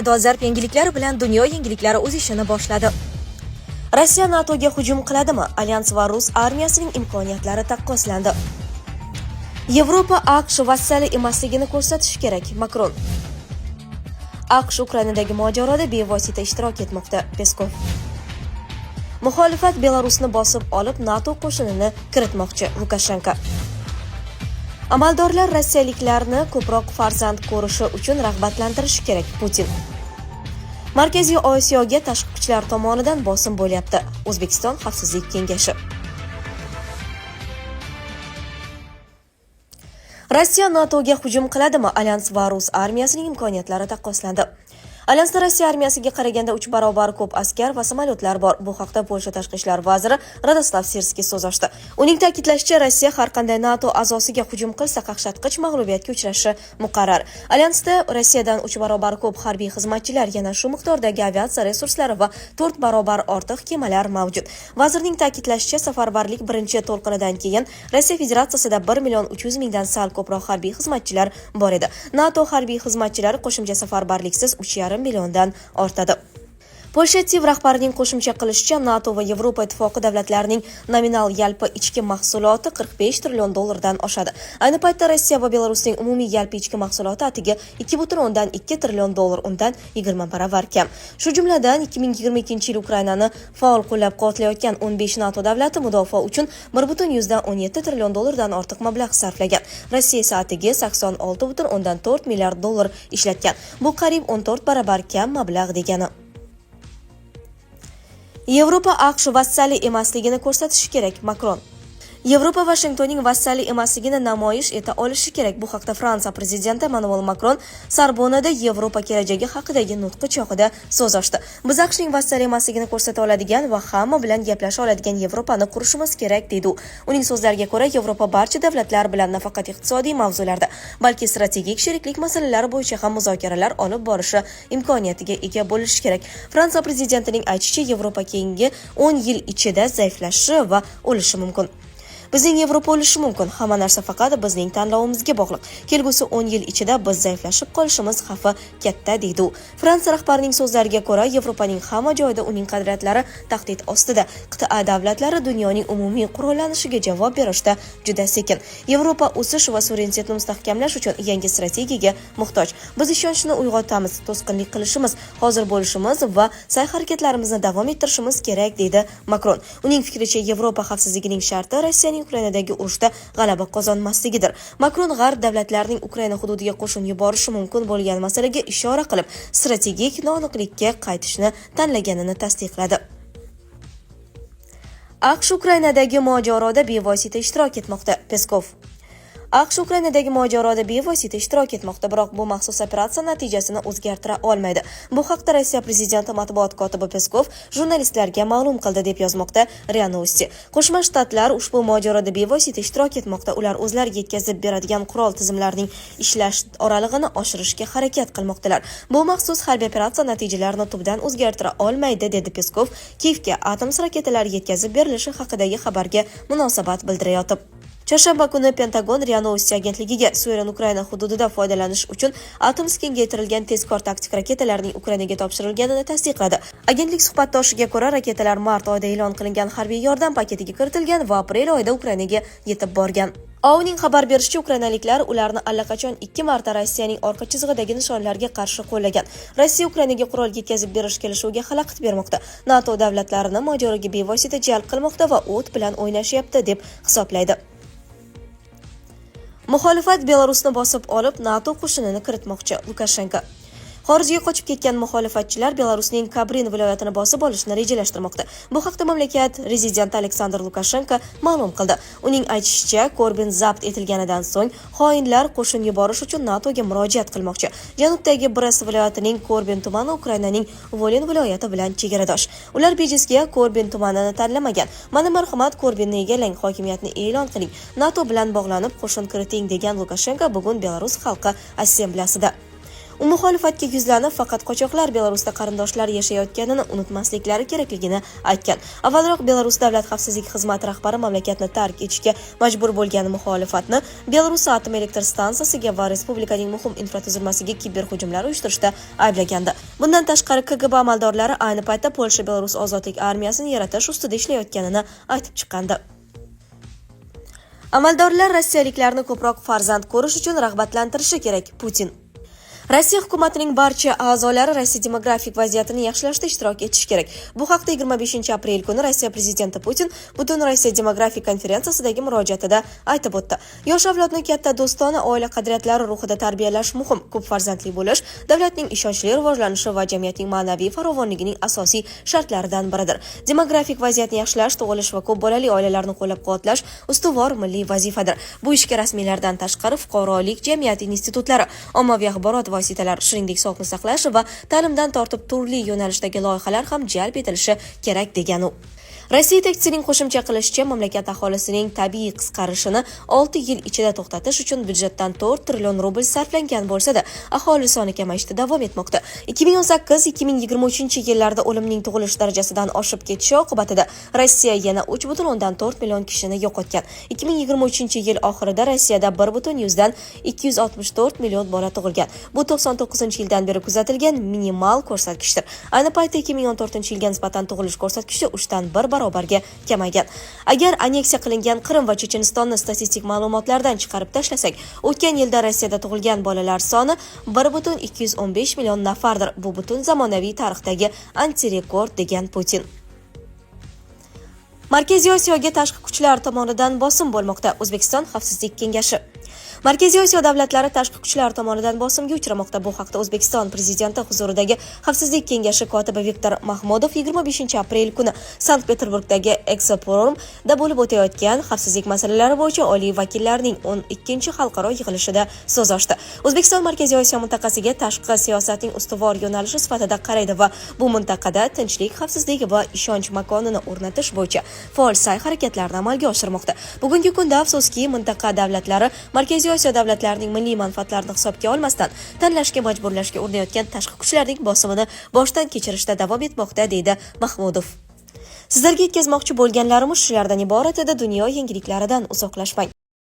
dolzarb yangiliklar bilan dunyo yangiliklari o'z ishini boshladi. Rossiya NATOga hujum qiladimi? Alyans va rus armiyasining imkoniyatlari taqqoslandi. Yevropa AQSh vassali emasligini ko'rsatishi kerak. Makron. AQSh Ukrainadagi mojaroda bevosita ishtirok etmoqda. Peskov. Muxolifat Belarusni bosib olib, NATO qo'shinini kiritmoqchi. Lukashenko. Amaldorlar rossiyaliklarni ko'proq farzand ko'rishi uchun rag'batlantirishi kerak. Putin. Markaziy Osiyoga tashqi kuchlar tomonidan bosim bo'lyapti. O'zbekiston Xavfsizlik kengashi. Rossiya NATOga hujum qiladimi? Alyans va rus armiyasining imkoniyatlari taqqoslandi. Alyansda Rossiya armiyasiga qaraganda 3 barobar ko'p askar va samolyotlar bor. Bu haqda Polsha tashqi ishlar vaziri Radoslav Sirskiy so'z ochdi. Uning ta'kidlashicha, Rossiya har qanday NATO a'zosiga hujum qilsa, qaqshatqich mag'lubiyatga uchrashi muqarrar. Alyansda Rossiyadan 3 barobar ko'p harbiy xizmatchilar, yana shu miqdordagi aviatsiya resurslari va 4 barobar ortiq kemalar mavjud. Vazirning ta'kidlashicha, safarbarlik birinchi to'lqinidan keyin Rossiya Federatsiyasida 1,3 million dan sal ko'proq harbiy xizmatchilar bor edi. NATO harbiy xizmatchilari qo'shimcha safarbarliksiz 3,5 milliondan ortadi. Polsha TIV rahbarining qo'shimcha qilishicha, NATO va Yevropa ittifoqi davlatlarining nominal yalpi ichki mahsuloti 45 trillion dollardan oshadi. Ayni paytda Rossiya va Belarusning umumiy yalpi ichki mahsuloti atiga 2,2 trillion dollar, undan 20 baravar kam. Shu jumladan 2022-yil Ukrainani faol qo'llab-quvvatlayotgan 15 NATO davlati mudofaa uchun 1,17 trillion dollardan ortiq mablag' sarflagan. Rossiya esa atiga 86,4 milliard dollar ishlatgan. Bu qariyb 14 baravar kam mablag' degani. Yevropa AQSh vassali emasligini ko'rsatishi kerak. Makron. Yevropa Washingtonning vassali emasligini namoyish eta olishi kerak. Bu haqda Fransiya prezidenti Emmanuel Macron Sorbonnada Yevropa kelajagi haqidagi nutqi chog'ida so'z ochdi. Biz AQShning vassali emasligini ko'rsata oladigan va hamma bilan gaplasha oladigan Yevropani qurishimiz kerak, dedi u. Uning so'zlariga ko'ra, Yevropa barcha davlatlar bilan nafaqat iqtisodiy mavzularda, balki strategik sheriklik masalalari bo'yicha ham muzokaralar olib borishi imkoniyatiga ega bo'lishi kerak. Fransiya prezidentining aytishicha, Yevropa keyingi 10 yil ichida zaiflashishi va o'lishi mumkin. Bizning Yevropa o'lishi mumkin. Hamma narsa faqat bizning tanlovimizga bog'liq. Kelgusi 10 yil ichida biz zaiflashib qolishimiz xavfi katta, deydi u. Fransiya rahbarining so'zlariga ko'ra, Yevropaning hamma joyida uning qadriyatlari tahdid ostida. Qit'a davlatlari dunyoning umumiy qurollanishiga javob berishda juda sekin. Yevropa o'sish va suverenitetni mustahkamlash uchun yangi strategiyaga muhtoj. Biz ishonchni uyg'otamiz, to'sqinlik qilishimiz, hozir bo'lishimiz va sa'y-harakatlarimizni davom ettirishimiz kerak, deydi Makron. Uning fikricha, Yevropa xavfsizligining sharti Rossiyaning Ukrainadagi urushda g'alaba qozonmasligidir. Makron g'arb davlatlarining Ukraina hududiga qo'shin yuborishi mumkin bo'lgan masalaga ishora qilib, strategik noaniqlikka qaytishni tanlaganini tasdiqladi. AQSh Ukrainadagi mojaroda bevosita ishtirok etmoqda. Peskov. AQSh Ukrainadagi mojaroda bevosita ishtirok etmoqda, biroq bu maxsus operatsiya natijasini o'zgartira olmaydi. Bu haqda Rossiya prezidenti matbuot kotibi Peskov jurnalistlarga ma'lum qildi, deb yozmoqda RIA Novosti. Qo'shma Shtatlar ushbu mojaroda bevosita ishtirok etmoqda. Ular o'zlariga yetkazib beradigan qurol tizimlarining ishlash oralig'ini oshirishga harakat qilmoqdalar. Bu maxsus harbiy operatsiya natijalarini tubdan o'zgartira olmaydi, dedi Peskov Kiyevga atom raketalari yetkazib berilishi haqidagi xabarga munosabat bildirayotib. Chorshanba kuni Pentagon RIA Novosti agentligiga suveren Ukraina hududida foydalanish uchun atomsiz kengaytirilgan tezkor taktik raketalarning Ukrainaga topshirilganini tasdiqladi. Agentlik suhbatdoshiga ko'ra, raketalar mart oyida e'lon qilingan harbiy yordam paketiga kiritilgan va aprel oyida Ukrainaga yetib borgan. OUNing xabar berishicha, ukrainaliklar ularni allaqachon 2 marta Rossiyaning orqa chizig'idagi nishonlarga qarshi qo'llagan. Rossiya Ukrainaga qurol yetkazib berish kelishuviga xalaqit bermoqda. NATO davlatlarini mojaroga bevosita jalb qilmoqda va o't bilan o'ynashyapti, deb hisoblaydi. Muxolifat Belarusni bosib olib, NATO qo'shinini kiritmoqchi. Lukashenko. Xorijga qochib ketgan muxolifatchilar Belarusning Kabrin viloyatini bosib olishni rejalashtirmoqda. Bu haqda mamlakat rezidenti Aleksandr Lukashenko ma'lum qildi. Uning aytishicha, Korbin zabt etilganidan so'ng xoinlar qo'shin yuborish uchun NATOga murojaat qilmoqchi. Janubdagi Brest viloyatining Korbin tumani Ukrainaning Volin viloyati bilan chegaradosh. Ular bejizga Korbin tumanini tanlamagan. Mana marhamat, Korbinni egallang, hokimiyatni e'lon qiling, NATO bilan bog'lanib qo'shin kiriting, degan Lukashenko bugun Belarus xalqi assambleyasida. U muxolifatga yuzlanib, faqat qochoqlar Belarusda qarindoshlar yashayotganini unutmasliklari kerakligini aytgan. Avvalroq Belarus davlat xavfsizlik xizmati rahbari mamlakatni tark etishga majbur bo'lgan muxolifatni Belarus atom elektr stansiyasiga va respublikaning muhim infratuzilmasiga kiberhujumlar uyushtirishda ayblagandi. Bundan tashqari KGB amaldorlari ayni paytda Polsha Belarus ozodlik armiyasini yaratish ustida ishlayotganini aytib chiqqandi. Amaldorlar rossiyaliklarni ko'proq farzand ko'rish uchun rag'batlantirishi kerak – Putin. Rossiya hukumatining barcha a'zolari Rossiya demografik vaziyatini yaxshilashda ishtirok etishi kerak. Bu haqda 25-aprel kuni Rossiya prezidenti Putin butun Rossiya demografik konferensiyasidagi murojaatida aytib o'tdi. Yosh avlodni katta do'stona oila qadriyatlari ruhida tarbiyalash muhim. Ko'p farzandli bo'lish davlatning ishonchli rivojlanishi va jamiyatning ma'naviy farovonligining asosiy shartlaridan biridir. Demografik vaziyatni yaxshilash, tug'ilish va ko'p bolali oilalarni qo'llab-quvvatlash ustuvor milliy vazifadir. Bu ishga rasmiylardan tashqari fuqarolik, jamiyat institutlari, ommaviy axborot vositalar, shuningdek sog'liqni saqlash va ta'limdan tortib turli yo'nalishdagi loyihalar ham jalb etilishi kerak degan u. Rossiya yetakchisining qo'shimcha qilishicha, mamlakat aholisining tabiiy qisqarishini 6 yil ichida to'xtatish uchun byudjetdan 4 trillion rubl sarflangan bo'lsa-da, aholi soni kamayishda davom etmoqda. 2018-2023 yillarda o'limning tug'ilish darajasidan oshib ketishi oqibatida Rossiya yana 3,4 million kishini yo'qotgan. 2023-yil oxirida Rossiyada 1,264 million bola tug'ilgan. Bu 99-yildan beri kuzatilgan minimal ko'rsatkichdir. Ayni paytda 2014-yilga nisbatan tug'ilish ko'rsatkichi 3 dan 1 barobarga kamaygan. Agar aneksiya qilingan Qrim va Chechenistonni statistik ma'lumotlardan chiqarib tashlasak, o'tgan yilda Rossiyada tug'ilgan bolalar soni 1,215 million nafardir. Bu butun zamonaviy tarixdagi antirekord degan Putin. Markaziy Osiyoga tashqi kuchlar tomonidan bosim bo'lmoqda. O'zbekiston Xavfsizlik kengashi. Markaziy Osiyo davlatlari tashqi kuchlar tomonidan bosimga uchramoqda. Bu haqda O'zbekiston prezidenti huzuridagi Xavfsizlik kengashi kotibi Viktor Mahmudov 25-aprel kuni Sankt-Peterburgdagi Exoforumda bo'lib o'tayotgan xavfsizlik masalalari bo'yicha oliy vakillarning 12-xalqaro yig'ilishida so'z ochdi. O'zbekiston Markaziy Osiyo mintaqasiga tashqi siyosatning ustuvor yo'nalishi sifatida qaraydi va bu mintaqada tinchlik, xavfsizlik va ishonch makonini o'rnatish bo'yicha faol sa'y-harakatlarni amalga oshirmoqda. Bugungi kunda afsuski mintaqa davlatlari Markaziy Osiyo davlatlarining milliy manfaatlarini hisobga olmasdan tanlashga majburlashga urinayotgan tashqi kuchlarning bosimini boshdan kechirishda davom etmoqda, deydi Mahmudov. Sizlarga yetkazmoqchi bo'lganlarimiz shulardan iborat edi. Dunyo yangiliklaridan uzoqlashmang.